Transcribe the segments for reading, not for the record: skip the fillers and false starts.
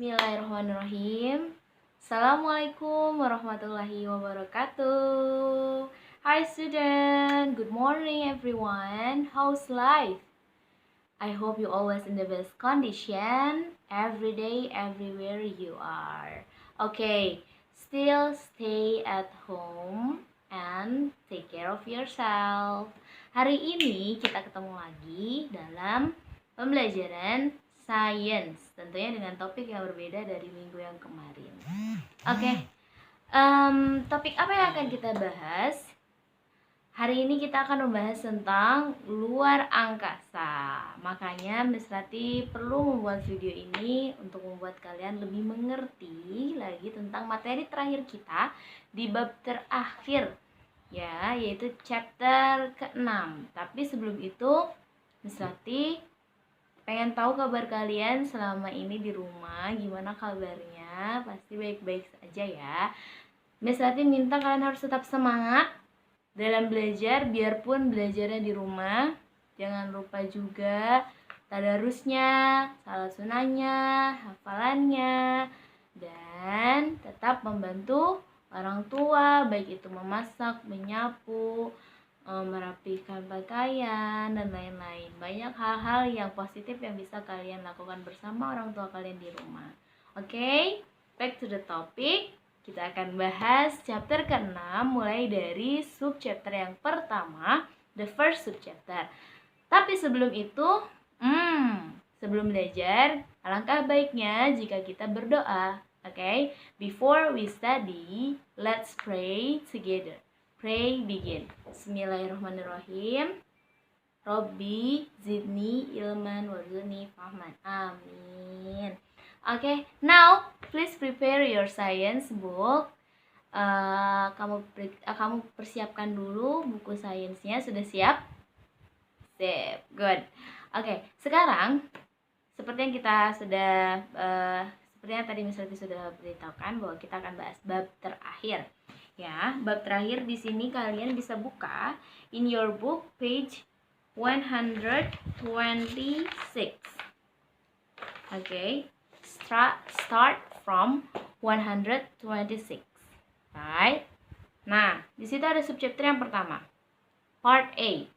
Bismillahirrahmanirrahim. Assalamualaikum warahmatullahi wabarakatuh. Hi student, good morning everyone. How's life? I hope you always in the best condition, every day, everywhere you are. Okay, still stay at home and take care of yourself. Hari ini kita ketemu lagi dalam pembelajaran Science, tentunya dengan topik yang berbeda dari minggu yang kemarin. Oke, topik apa yang akan kita bahas? Hari ini kita akan membahas tentang luar angkasa. Makanya Miss Rati perlu membuat video ini untuk membuat kalian lebih mengerti lagi tentang materi terakhir kita di bab terakhir, ya, yaitu chapter ke-6. Tapi sebelum itu, Miss Rati pengen tahu kabar kalian selama ini di rumah, gimana kabarnya? Pasti baik-baik saja ya. Miss Rati minta kalian harus tetap semangat dalam belajar, biarpun belajarnya di rumah. Jangan lupa juga tadarusnya, salat sunahnya, hafalannya, dan tetap membantu orang tua, baik itu memasak, menyapu, merapikan pakaian, dan lain-lain. Banyak hal-hal yang positif yang bisa kalian lakukan bersama orang tua kalian di rumah. Oke, back to the topic. Kita akan bahas chapter ke-6 mulai dari subchapter yang pertama, the first subchapter. Tapi sebelum itu, sebelum belajar, alangkah baiknya jika kita berdoa. Okay, before we study, let's pray together. Pray begin. Bismillahirrahmanirrahim. Robbi zidni ilman warzuqni fahman. Amin. Okay, now please prepare your science book. Kamu persiapkan dulu buku sainsnya. Sudah siap? Sip, good. Okay, sekarang seperti yang kita sudah seperti yang tadi Miss Rati sudah beritahukan bahwa kita akan bahas bab terakhir. Ya, bab terakhir di sini kalian bisa buka in your book page 126. Okay, start from 126. Right? Nah, di situ ada subchapter yang pertama, part A.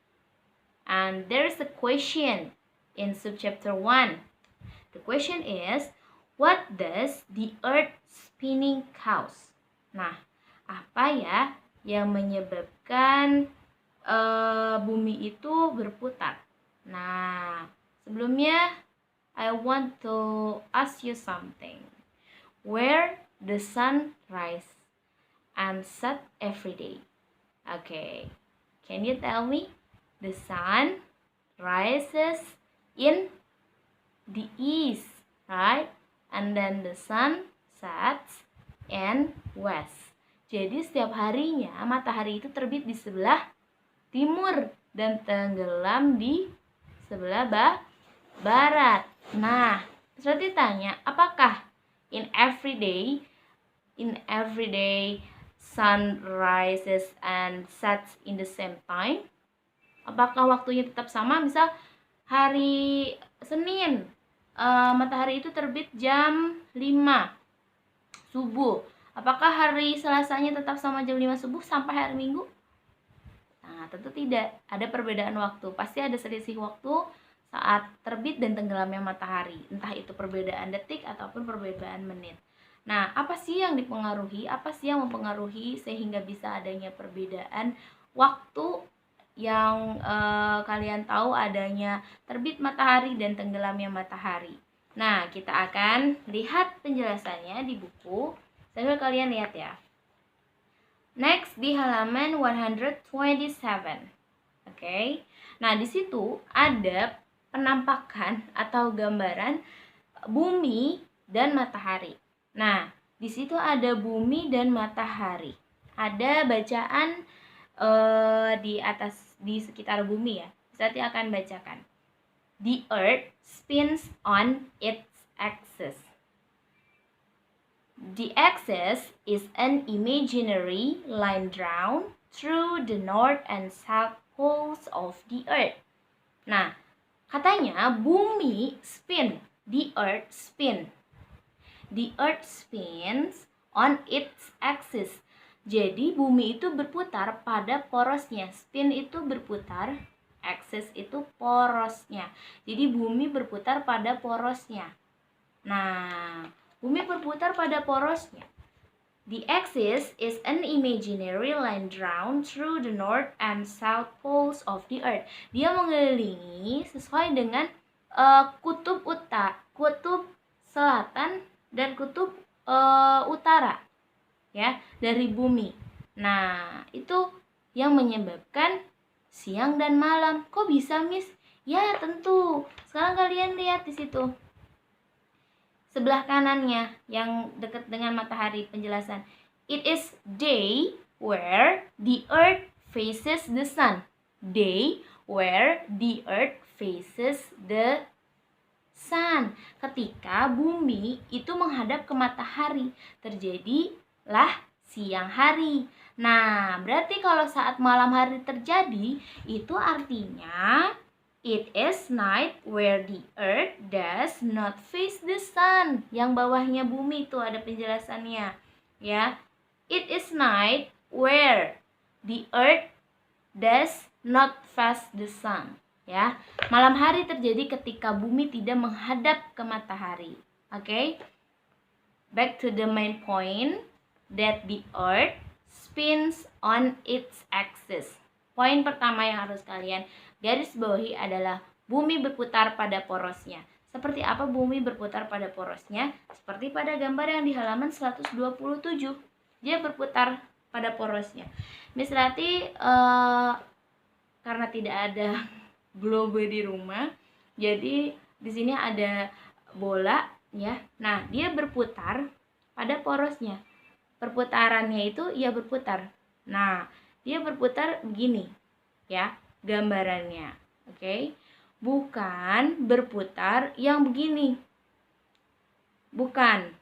And there's a question in subchapter 1. The question is, what does the earth spinning cause? Nah, apa ya yang menyebabkan bumi itu berputar? Nah, sebelumnya I want to ask you something. Where the sun rise and set every day? Okay, can you tell me? The sun rises in the east, right? And then the sun sets in west. Jadi setiap harinya matahari itu terbit di sebelah timur dan tenggelam di sebelah barat. Nah, seperti tanya, apakah in every day sun rises and sets in the same time? Apakah waktunya tetap sama? Misal hari Senin, matahari itu terbit jam 5 subuh. Apakah hari Selasanya tetap sama jam 5 subuh sampai hari Minggu? Nah, tentu tidak. Ada perbedaan waktu. Pasti ada selisih waktu saat terbit dan tenggelamnya matahari. Entah itu perbedaan detik ataupun perbedaan menit. Nah, apa sih yang dipengaruhi? Apa sih yang mempengaruhi sehingga bisa adanya perbedaan waktu yang kalian tahu adanya terbit matahari dan tenggelamnya matahari? Nah, kita akan lihat penjelasannya di buku sambil kalian lihat ya. Next di halaman 127. Oke. Nah, di situ ada penampakan atau gambaran bumi dan matahari. Nah, di situ ada bumi dan matahari. Ada bacaan di atas, di sekitar bumi ya. Saya akan bacakan. The earth spins on its axis. The axis is an imaginary line drawn through the north and south poles of the earth. Nah, katanya bumi spin, the earth spin. the earth spins on its axis. Jadi bumi itu berputar pada porosnya. Spin itu berputar, axis itu porosnya. Jadi bumi berputar pada porosnya. Nah, bumi berputar pada porosnya. The axis is an imaginary line drawn through the north and south poles of the earth. Dia mengelilingi sesuai dengan kutub selatan dan kutub utara, ya, dari bumi. Nah, itu yang menyebabkan siang dan malam. Kok bisa, Miss? Ya, tentu. Sekarang kalian lihat di situ. Sebelah kanannya yang dekat dengan matahari, penjelasan. It is day where the earth faces the sun. Day where the earth faces the sun. Ketika bumi itu menghadap ke matahari, terjadilah siang hari. Nah, berarti kalau saat malam hari terjadi, itu artinya it is night where the earth does not face the sun. Yang bawahnya bumi itu ada penjelasannya, ya. It is night where the earth does not face the sun, ya. Malam hari terjadi ketika bumi tidak menghadap ke matahari. Oke. Back to the main point that the earth spins on its axis. Poin pertama yang harus kalian garis bawahi adalah bumi berputar pada porosnya. Seperti apa bumi berputar pada porosnya? Seperti pada gambar yang di halaman 127. Dia berputar pada porosnya. Miss Rati karena tidak ada globe di rumah, jadi di sini ada bola, ya. Nah, dia berputar pada porosnya. Perputarannya itu ia berputar. Nah, dia berputar begini, ya, gambarannya. Oke. Bukan berputar yang begini. Bukan.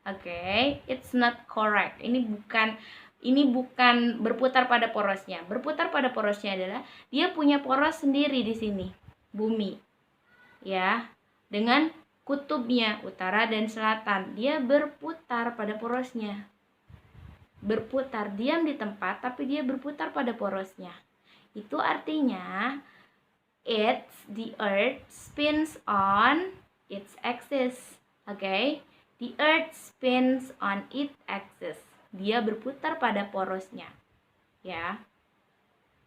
Oke, it's not correct. Ini bukan berputar pada porosnya. Berputar pada porosnya adalah dia punya poros sendiri di sini, bumi. Ya, dengan kutubnya utara dan selatan. Dia berputar pada porosnya. Berputar, diam di tempat tapi dia berputar pada porosnya. Itu artinya the earth spins on its axis. Okay? The earth spins on its axis. Dia berputar pada porosnya. Ya.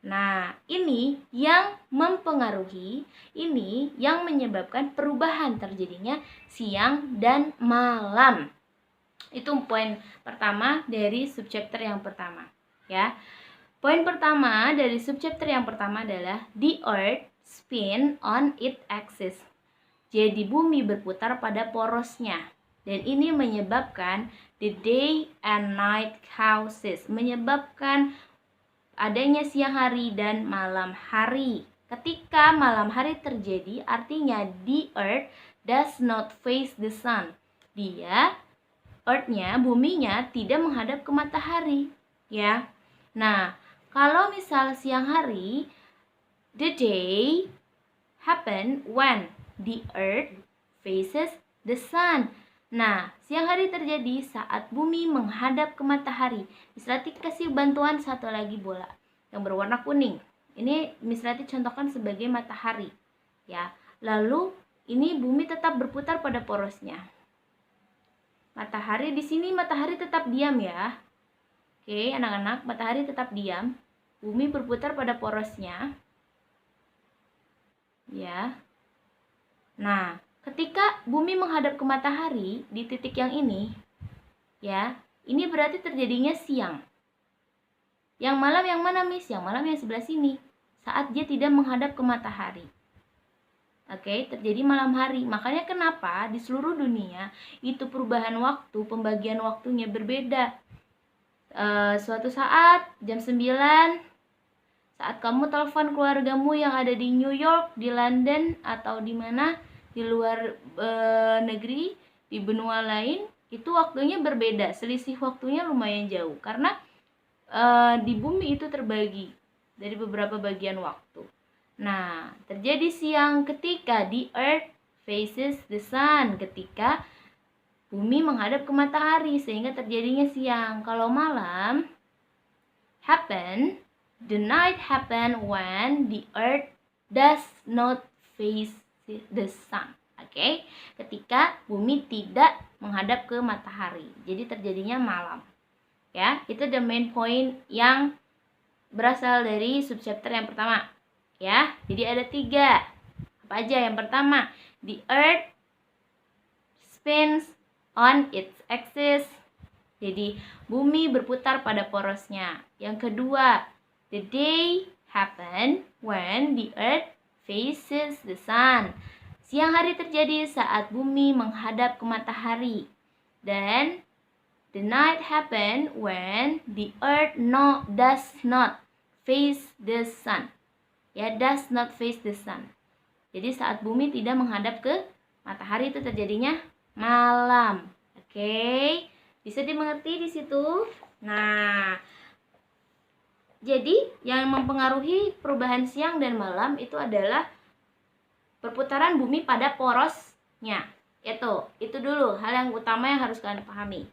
Nah, ini yang mempengaruhi, ini yang menyebabkan perubahan terjadinya siang dan malam. Itu poin pertama dari subchapter yang pertama, ya. Poin pertama dari subchapter yang pertama adalah the earth spin on its axis. Jadi bumi berputar pada porosnya. Dan ini menyebabkan the day and night causes, menyebabkan adanya siang hari dan malam hari. Ketika malam hari terjadi, artinya the earth does not face the sun. Earth-nya, buminya tidak menghadap ke matahari, ya. Nah, kalau misal siang hari, the day happen when the earth faces the sun. Nah, siang hari terjadi saat bumi menghadap ke matahari. Miss Rati kasih bantuan satu lagi bola yang berwarna kuning. Ini Miss Rati contohkan sebagai matahari, ya. Lalu ini bumi tetap berputar pada porosnya. Matahari di sini, matahari tetap diam, ya. Oke, anak-anak, matahari tetap diam. Bumi berputar pada porosnya. Ya. Nah, ketika bumi menghadap ke matahari di titik yang ini, ya, ini berarti terjadinya siang. Yang malam yang mana, Miss? Yang malam yang sebelah sini, saat dia tidak menghadap ke matahari. Oke, terjadi malam hari. Makanya kenapa di seluruh dunia itu perubahan waktu, pembagian waktunya berbeda. Suatu saat jam 9, saat kamu telepon keluargamu yang ada di New York, di London, atau di mana, di luar negeri, di benua lain, itu waktunya berbeda. Selisih waktunya lumayan jauh karena di bumi itu terbagi dari beberapa bagian waktu. Nah, terjadi siang ketika the earth faces the sun, ketika bumi menghadap ke matahari sehingga terjadinya siang. Kalau malam the night happen when the earth does not face the sun. Oke, ketika bumi tidak menghadap ke matahari. Jadi terjadinya malam. Ya, itu the main point yang berasal dari subchapter yang pertama. Ya, jadi ada 3. Apa aja? Yang pertama, the earth spins on its axis. Jadi bumi berputar pada porosnya. Yang kedua, the day happen when the earth faces the sun. Siang hari terjadi saat bumi menghadap ke matahari. Dan the night happen when the earth does not face the sun. Ya, does not face the sun. Jadi saat bumi tidak menghadap ke matahari itu terjadinya malam. Oke, bisa dimengerti di situ? Nah, jadi yang mempengaruhi perubahan siang dan malam itu adalah perputaran bumi pada porosnya. Itu dulu hal yang utama yang harus kalian pahami.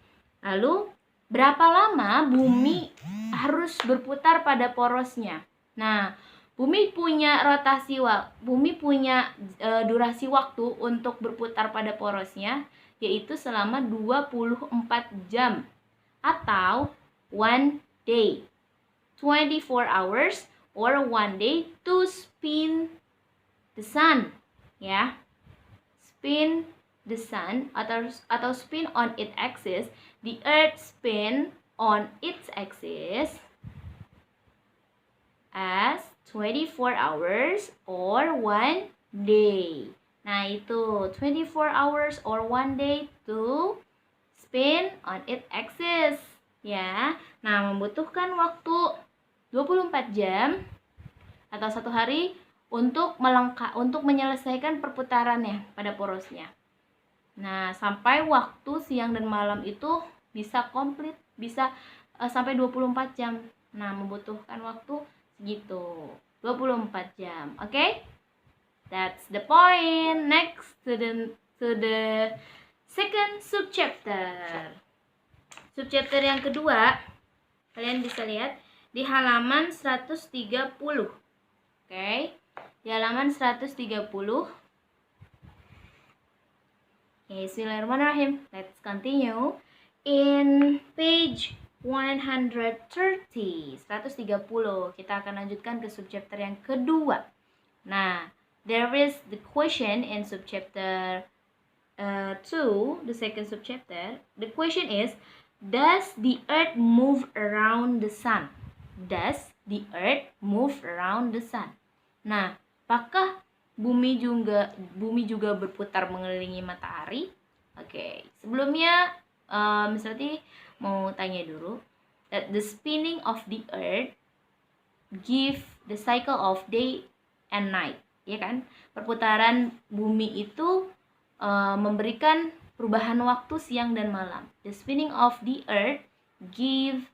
Lalu, berapa lama bumi harus berputar pada porosnya? Nah, bumi punya durasi waktu untuk berputar pada porosnya, yaitu selama 24 jam atau 1 day. 24 hours or 1 day to spin the sun, ya. Spin the sun atau spin on its axis. The earth spin on its axis as 24 hours or 1 day. Nah, itu 24 hours or 1 day to spin on its axis, ya. Nah, membutuhkan waktu 24 jam atau 1 hari untuk menyelesaikan perputarannya pada porosnya. Nah, sampai waktu siang dan malam itu bisa komplit, bisa sampai 24 jam. Nah, membutuhkan waktu segitu, 24 jam. Oke? That's the point. Next to the second subchapter. Subchapter yang kedua, kalian bisa lihat di halaman 130. Oke? Di halaman 130. Bismillahirrahmanirrahim. Let's continue. In page 130, kita akan lanjutkan ke subchapter yang kedua. Nah, there is the question in subchapter 2, the second subchapter. The question is, does the earth move around the sun? Does the earth move around the sun? Nah, apakah bumi juga berputar mengelilingi matahari? Oke, sebelumnya misalnya mau tanya dulu, that the spinning of the earth give the cycle of day and night, ya kan? Perputaran bumi itu memberikan perubahan waktu siang dan malam. The spinning of the earth give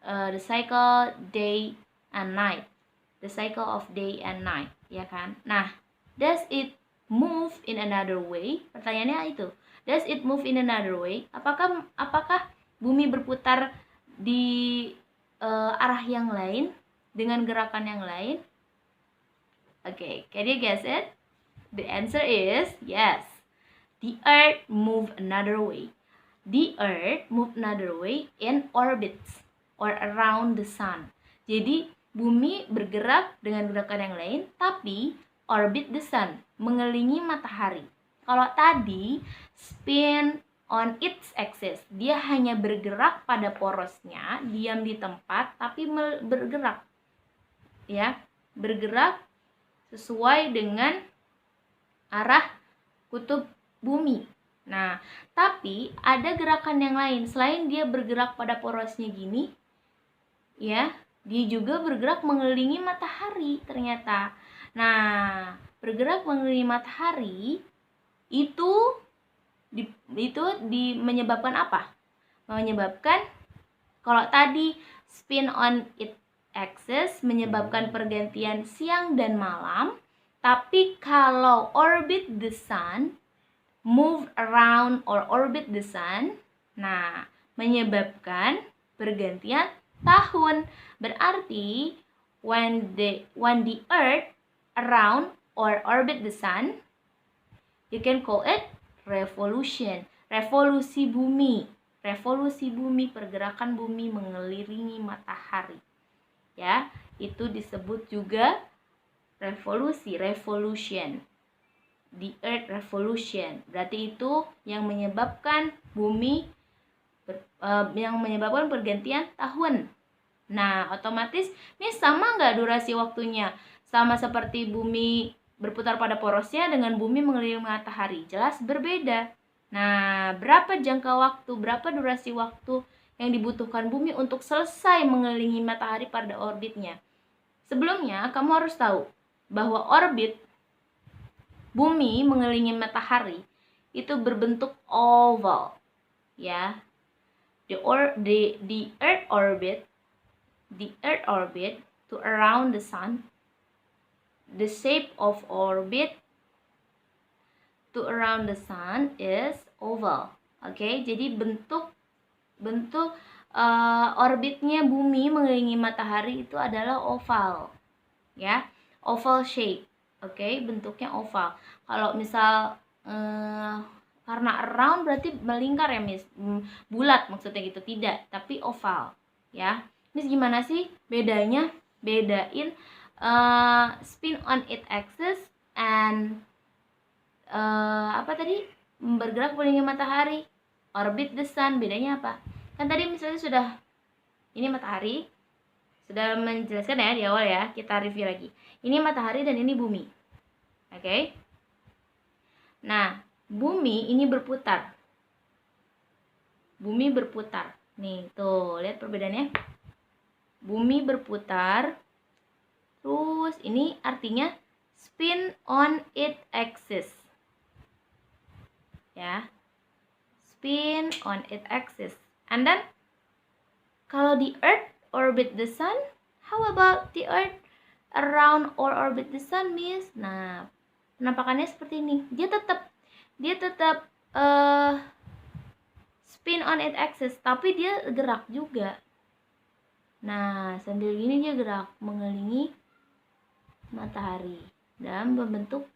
the cycle day and night. The cycle of day and night, ya kan? Nah, does it move in another way? Pertanyaannya itu. Does it move in another way? Apakah bumi berputar di arah yang lain dengan gerakan yang lain? Okay, can you guess it? The answer is yes. The earth move another way. The earth move another way in orbits or around the sun. Jadi bumi bergerak dengan gerakan yang lain, tapi orbit the sun, mengelilingi matahari. Kalau tadi spin on its axis, dia hanya bergerak pada porosnya, diam di tempat, tapi bergerak, ya, bergerak sesuai dengan arah kutub bumi. Nah, tapi ada gerakan yang lain selain dia bergerak pada porosnya gini, ya. Dia juga bergerak mengelilingi matahari ternyata. Nah, bergerak mengelilingi matahari itu menyebabkan apa? Menyebabkan, kalau tadi spin on its axis menyebabkan pergantian siang dan malam, tapi kalau orbit the sun move around or orbit the sun. Nah, menyebabkan pergantian tahun. Berarti when the earth around or orbit the sun, you can call it revolution. Revolusi bumi. Revolusi bumi, pergerakan bumi mengelilingi matahari. Ya, itu disebut juga revolusi, revolution. The earth revolution. Berarti itu yang menyebabkan bumi yang menyebabkan pergantian tahun. Nah, otomatis ini sama nggak durasi waktunya? Sama seperti bumi berputar pada porosnya dengan bumi mengelilingi matahari. Jelas berbeda. Nah, berapa jangka waktu, berapa durasi waktu yang dibutuhkan bumi untuk selesai mengelilingi matahari pada orbitnya? Sebelumnya, kamu harus tahu bahwa orbit bumi mengelilingi matahari itu berbentuk oval. Ya. The earth orbit to around the sun. The shape of orbit to around the sun is oval. Oke, jadi bentuk orbitnya bumi mengelilingi matahari itu adalah oval. Ya, oval shape. Oke, bentuknya oval. Kalau misal karena around berarti melingkar ya, Miss. Bulat maksudnya gitu, tidak, tapi oval. Ya. Miss gimana sih bedanya? Bedain spin on its axis and apa tadi? Bergerak mengelilingi matahari. Orbit the sun, bedanya apa? Kan tadi misalnya sudah ini matahari, sudah menjelaskan ya di awal ya. Kita review lagi. Ini matahari dan ini bumi. Oke. Nah, bumi ini berputar. Bumi berputar. Nih, tuh, lihat perbedaannya. Bumi berputar. Terus ini artinya spin on its axis. Ya. Spin on its axis. And then kalau the earth orbit the sun, how about the earth around or orbit the sun, Miss? Nah, penampakannya seperti ini. Dia tetap spin on its axis, tapi dia gerak juga. Nah, sambil gini dia gerak mengelilingi matahari dalam bentuk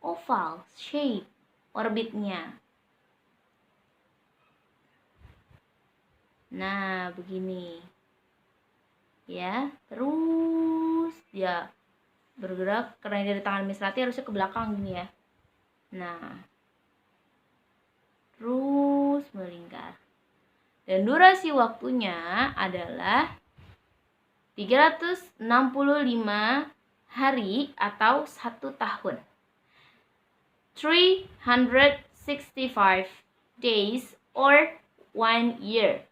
oval shape orbitnya. Nah, begini. Ya, terus dia bergerak karena dari tangan Miss Rati harusnya ke belakang gini ya. Nah, terus melingkar. Dan durasi waktunya adalah 365 hari atau 1 tahun. 365 days or 1 year.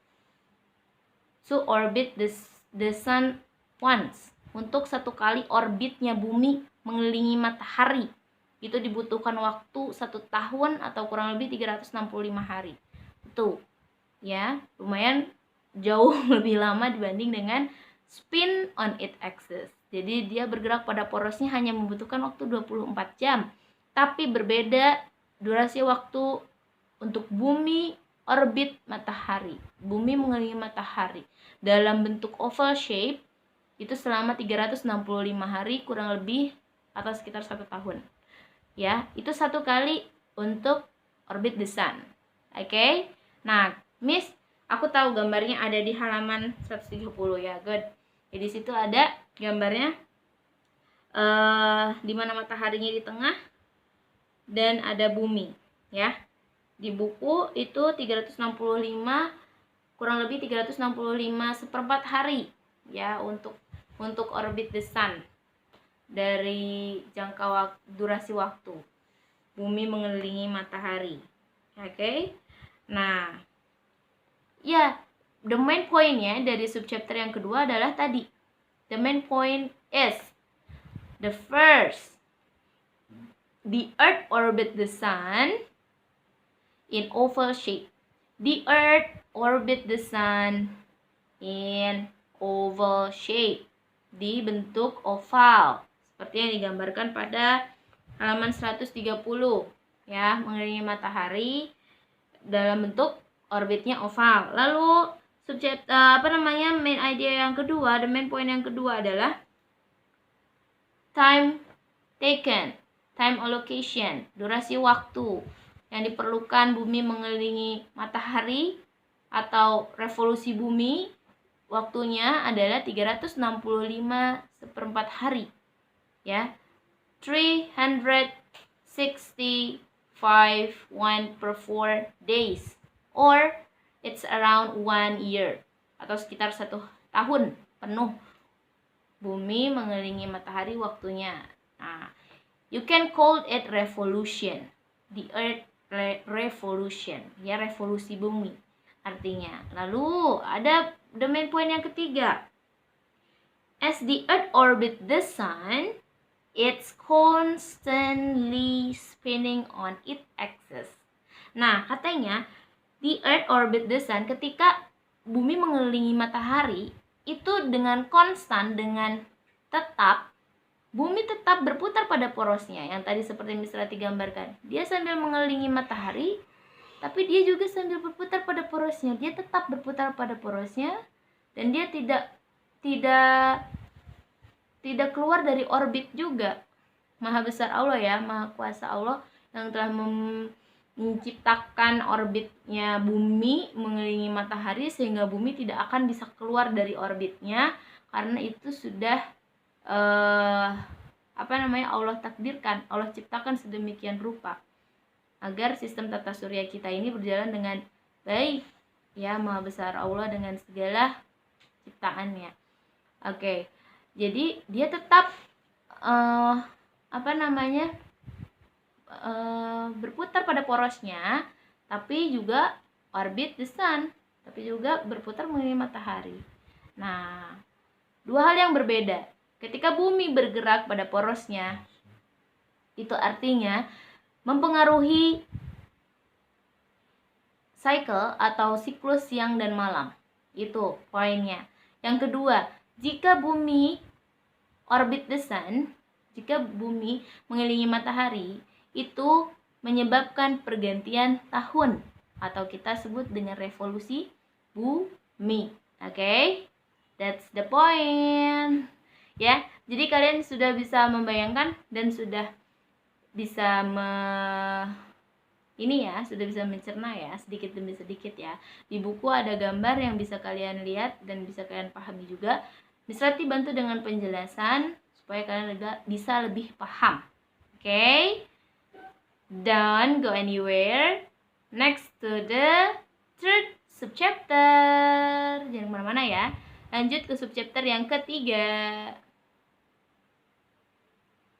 To orbit the sun once. Untuk 1 kali orbitnya bumi mengelilingi matahari, itu dibutuhkan waktu 1 tahun atau kurang lebih 365 hari. Tuh, ya, lumayan jauh lebih lama dibanding dengan spin on its axis. Jadi dia bergerak pada porosnya hanya membutuhkan waktu 24 jam. Tapi berbeda durasi waktu untuk bumi orbit matahari. Bumi mengelilingi matahari dalam bentuk oval shape itu selama 365 hari kurang lebih atau sekitar 1 tahun. Ya, itu 1 kali untuk orbit the sun. Oke. Nah, Miss, aku tahu gambarnya ada di halaman 130 ya. Good. Jadi di situ ada gambarnya di mana mataharinya di tengah dan ada bumi, ya. Di buku itu 365 kurang lebih 365 seperempat hari ya untuk orbit the sun dari jangka durasi waktu bumi mengelilingi matahari. Oke. Nah, ya, the main point-nya dari subchapter yang kedua adalah tadi. The main point is the first, the earth orbit the sun in oval shape. The earth orbit the sun in oval shape, di bentuk oval seperti yang digambarkan pada halaman 130. ya, mengelilingi matahari dalam bentuk orbitnya oval. Lalu main idea yang kedua, the main point yang kedua adalah time taken, time allocation, durasi waktu yang diperlukan bumi mengelilingi matahari atau revolusi bumi, waktunya adalah 365 hari, ya. 365 1/4 days, or it's around 1 year, atau sekitar 1 tahun penuh bumi mengelilingi matahari waktunya. Nah, you can call it revolution, the earth revolution, ya, revolusi bumi artinya. Lalu ada the main point yang ketiga. As the earth orbit the sun, it's constantly spinning on its axis. Nah, katanya the earth orbit the sun, ketika bumi mengelilingi matahari, itu dengan konstan, dengan tetap, bumi tetap berputar pada porosnya. Yang tadi seperti Miss Rati gambarkan. Dia sambil mengelilingi matahari, tapi dia juga sambil berputar pada porosnya. Dia tetap berputar pada porosnya, dan dia tidak keluar dari orbit juga. Maha besar Allah, ya, maha kuasa Allah yang telah menciptakan orbitnya bumi mengelilingi matahari, sehingga bumi tidak akan bisa keluar dari orbitnya, karena itu sudah Allah takdirkan, Allah ciptakan sedemikian rupa agar sistem tata surya kita ini berjalan dengan baik, ya, maha besar Allah dengan segala ciptaannya. Oke. Jadi dia tetap berputar pada porosnya, tapi juga orbit the sun, tapi juga berputar mengelilingi matahari. Nah, dua hal yang berbeda. Ketika bumi bergerak pada porosnya, itu artinya mempengaruhi cycle atau siklus siang dan malam. Itu poinnya. Yang kedua, jika bumi orbit the sun, jika bumi mengelilingi matahari, itu menyebabkan pergantian tahun, atau kita sebut dengan revolusi bumi. Oke? That's the point. Ya, jadi kalian sudah bisa membayangkan dan sudah bisa sudah bisa mencerna, ya, sedikit demi sedikit, ya. Di buku ada gambar yang bisa kalian lihat dan bisa kalian pahami juga. Miss Rati bantu dengan penjelasan supaya kalian bisa lebih paham. Okay? Don't go anywhere. Next to the third subchapter. Jangan kemana-mana, ya. Lanjut ke subchapter yang ketiga.